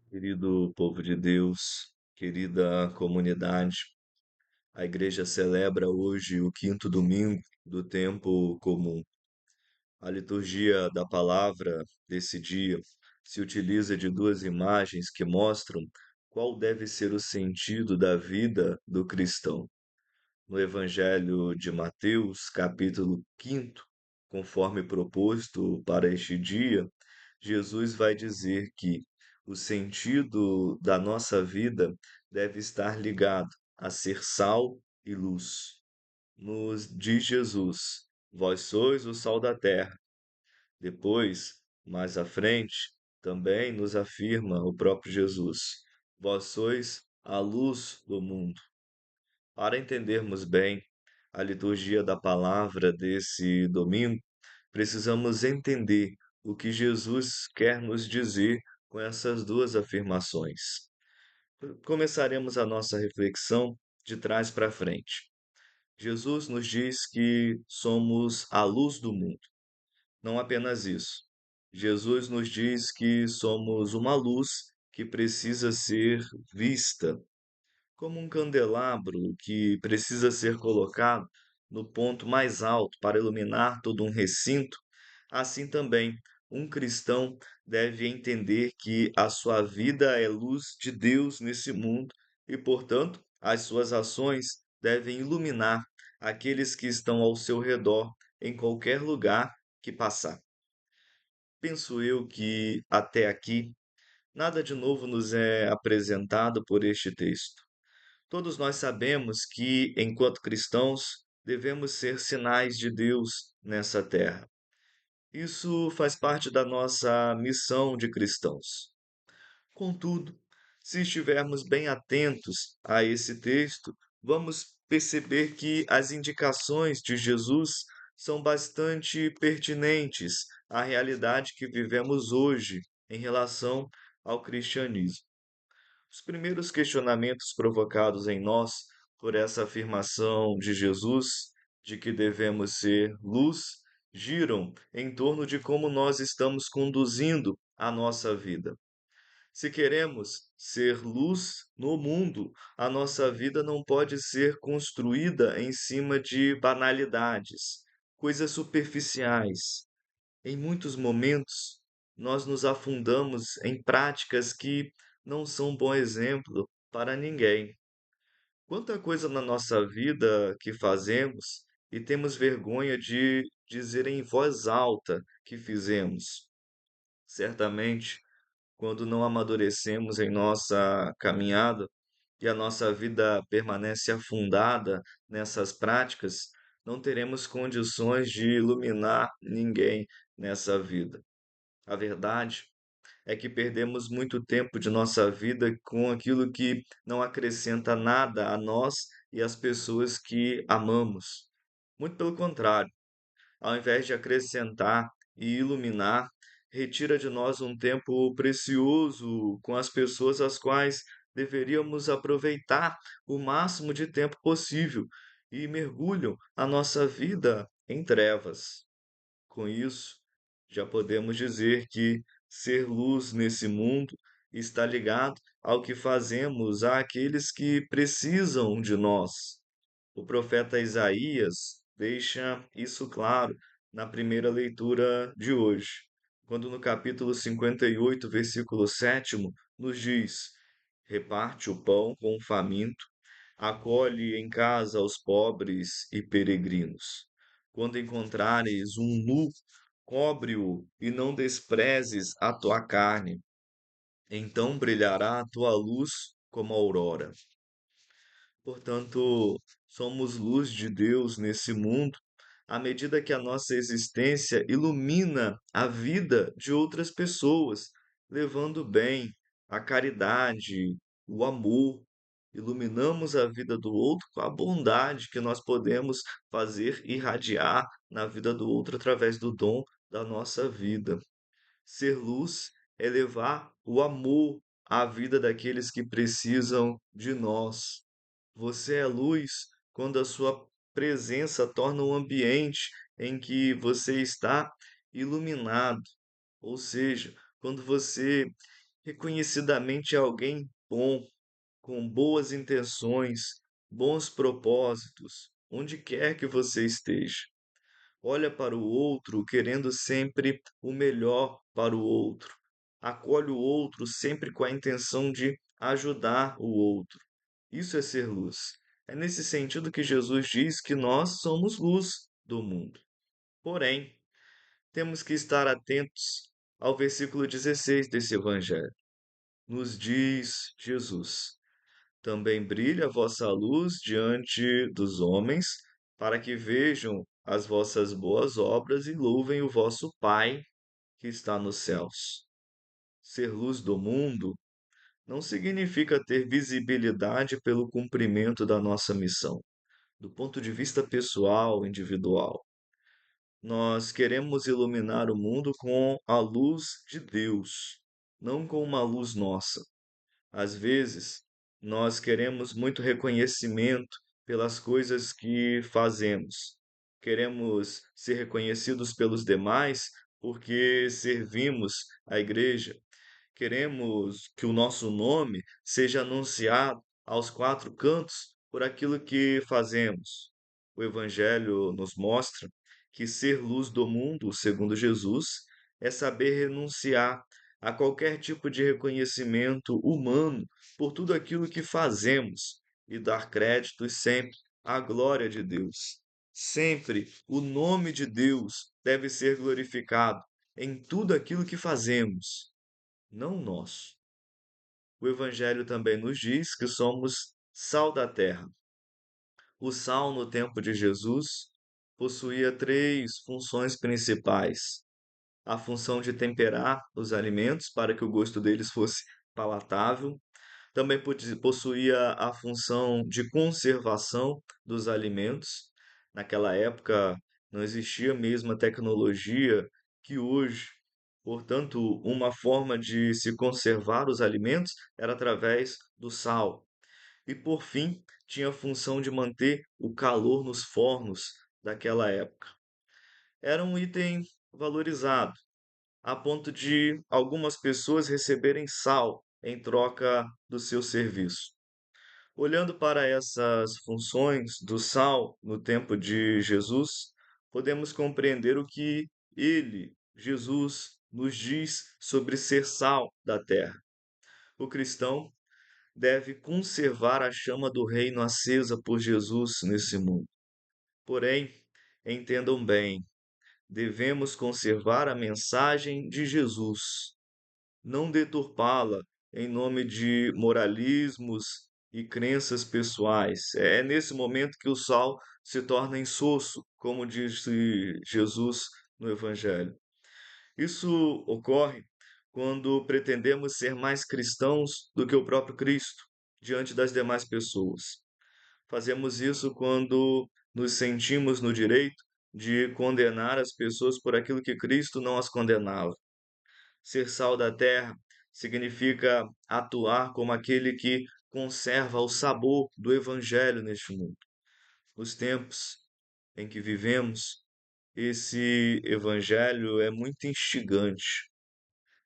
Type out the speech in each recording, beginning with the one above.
Querido povo de Deus, querida comunidade, a igreja celebra hoje o quinto domingo do tempo comum. A liturgia da palavra desse dia se utiliza de duas imagens que mostram qual deve ser o sentido da vida do cristão. No Evangelho de Mateus, capítulo 5, conforme proposto para este dia, Jesus vai dizer que o sentido da nossa vida deve estar ligado a ser sal e luz. Nos diz Jesus: Vós sois o sal da terra. Depois, mais à frente, também nos afirma o próprio Jesus: Vós sois a luz do mundo. Para entendermos bem a liturgia da palavra desse domingo, precisamos entender o que Jesus quer nos dizer com essas duas afirmações. Começaremos a nossa reflexão de trás para frente. Jesus nos diz que somos a luz do mundo. Não apenas isso. Jesus nos diz que somos uma luz que precisa ser vista, como um candelabro que precisa ser colocado no ponto mais alto para iluminar todo um recinto, assim também um cristão deve entender que a sua vida é luz de Deus nesse mundo e, portanto, as suas ações devem iluminar aqueles que estão ao seu redor em qualquer lugar que passar. Penso eu que até aqui nada de novo nos é apresentado por este texto. Todos nós sabemos que, enquanto cristãos, devemos ser sinais de Deus nessa terra. Isso faz parte da nossa missão de cristãos. Contudo, se estivermos bem atentos a esse texto, vamos perceber que as indicações de Jesus são bastante pertinentes à realidade que vivemos hoje em relação ao cristianismo. Os primeiros questionamentos provocados em nós por essa afirmação de Jesus de que devemos ser luz giram em torno de como nós estamos conduzindo a nossa vida. Se queremos ser luz no mundo, a nossa vida não pode ser construída em cima de banalidades, coisas superficiais. Em muitos momentos, nós nos afundamos em práticas que não são bom exemplo para ninguém. Quanta coisa na nossa vida que fazemos e temos vergonha de dizer em voz alta que fizemos. Certamente, quando não amadurecemos em nossa caminhada e a nossa vida permanece afundada nessas práticas, não teremos condições de iluminar ninguém nessa vida. A verdade é que perdemos muito tempo de nossa vida com aquilo que não acrescenta nada a nós e às pessoas que amamos. Muito pelo contrário, ao invés de acrescentar e iluminar, retira de nós um tempo precioso com as pessoas às quais deveríamos aproveitar o máximo de tempo possível e mergulham a nossa vida em trevas. Com isso, já podemos dizer que ser luz nesse mundo está ligado ao que fazemos àqueles que precisam de nós. O profeta Isaías deixa isso claro na primeira leitura de hoje, quando no capítulo 58, versículo 7, nos diz: Reparte o pão com o faminto, acolhe em casa os pobres e peregrinos. Quando encontrares um nu, cobre-o e não desprezes a tua carne. Então brilhará a tua luz como a aurora. Portanto, somos luz de Deus nesse mundo, à medida que a nossa existência ilumina a vida de outras pessoas, levando o bem, a caridade, o amor. Iluminamos a vida do outro com a bondade que nós podemos fazer irradiar na vida do outro através do dom da nossa vida. Ser luz é levar o amor à vida daqueles que precisam de nós. Você é luz quando a sua presença torna o ambiente em que você está iluminado, ou seja, quando você reconhecidamente alguém bom, com boas intenções, bons propósitos, onde quer que você esteja. Olha para o outro querendo sempre o melhor para o outro. Acolhe o outro sempre com a intenção de ajudar o outro. Isso é ser luz. É nesse sentido que Jesus diz que nós somos luz do mundo. Porém, temos que estar atentos ao versículo 16 desse evangelho. Nos diz Jesus: também brilha a vossa luz diante dos homens, para que vejam as vossas boas obras e louvem o vosso Pai que está nos céus. Ser luz do mundo não significa ter visibilidade pelo cumprimento da nossa missão, do ponto de vista pessoal, individual. Nós queremos iluminar o mundo com a luz de Deus, não com uma luz nossa. Às vezes, nós queremos muito reconhecimento pelas coisas que fazemos. Queremos ser reconhecidos pelos demais porque servimos a igreja. Queremos que o nosso nome seja anunciado aos quatro cantos por aquilo que fazemos. O Evangelho nos mostra que ser luz do mundo, segundo Jesus, é saber renunciar a qualquer tipo de reconhecimento humano por tudo aquilo que fazemos e dar créditos sempre à glória de Deus. Sempre o nome de Deus deve ser glorificado em tudo aquilo que fazemos, não nós. O Evangelho também nos diz que somos sal da terra. O sal, no tempo de Jesus, possuía três funções principais: a função de temperar os alimentos para que o gosto deles fosse palatável, também possuía a função de conservação dos alimentos. Naquela época não existia mesmo a tecnologia que hoje. Portanto, uma forma de se conservar os alimentos era através do sal. E por fim, tinha a função de manter o calor nos fornos daquela época. Era um item valorizado, a ponto de algumas pessoas receberem sal em troca do seu serviço. Olhando para essas funções do sal no tempo de Jesus, podemos compreender o que ele, Jesus, nos diz sobre ser sal da terra. O cristão deve conservar a chama do reino acesa por Jesus nesse mundo. Porém, entendam bem, devemos conservar a mensagem de Jesus, não deturpá-la em nome de moralismos e crenças pessoais. É nesse momento que o sal se torna insosso, como disse Jesus no Evangelho. Isso ocorre quando pretendemos ser mais cristãos do que o próprio Cristo diante das demais pessoas. Fazemos isso quando nos sentimos no direito de condenar as pessoas por aquilo que Cristo não as condenava. Ser sal da terra significa atuar como aquele que conserva o sabor do Evangelho neste mundo. Nos tempos em que vivemos, esse Evangelho é muito instigante.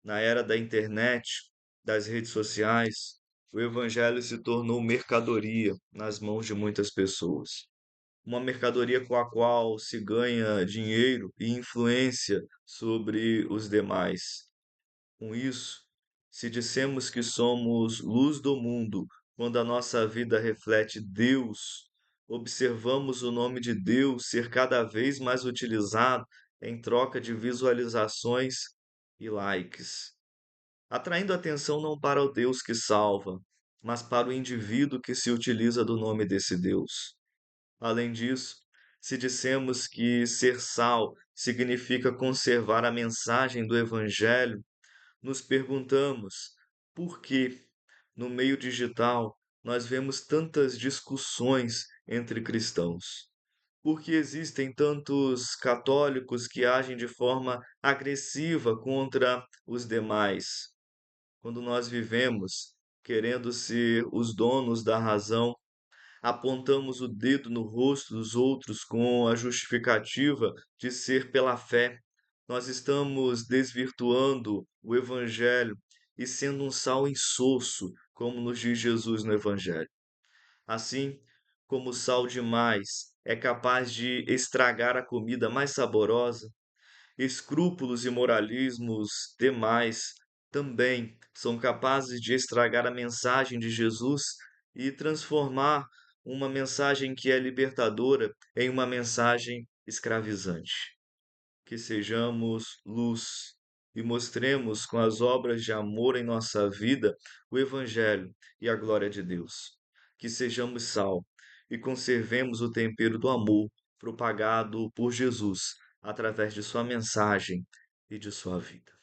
Na era da internet, das redes sociais, o Evangelho se tornou mercadoria nas mãos de muitas pessoas. Uma mercadoria com a qual se ganha dinheiro e influência sobre os demais. Com isso, se dissemos que somos luz do mundo, quando a nossa vida reflete Deus, observamos o nome de Deus ser cada vez mais utilizado em troca de visualizações e likes, atraindo atenção não para o Deus que salva, mas para o indivíduo que se utiliza do nome desse Deus. Além disso, se dissemos que ser sal significa conservar a mensagem do Evangelho, nos perguntamos por que, no meio digital, nós vemos tantas discussões entre cristãos. Por que existem tantos católicos que agem de forma agressiva contra os demais? Quando nós vivemos querendo ser os donos da razão, apontamos o dedo no rosto dos outros com a justificativa de ser pela fé. Nós estamos desvirtuando o Evangelho e sendo um sal insosso, como nos diz Jesus no Evangelho. Assim como o sal demais é capaz de estragar a comida mais saborosa, escrúpulos e moralismos demais também são capazes de estragar a mensagem de Jesus e transformar uma mensagem que é libertadora em uma mensagem escravizante. Que sejamos luz e mostremos com as obras de amor em nossa vida o Evangelho e a glória de Deus. Que sejamos sal e conservemos o tempero do amor propagado por Jesus através de sua mensagem e de sua vida.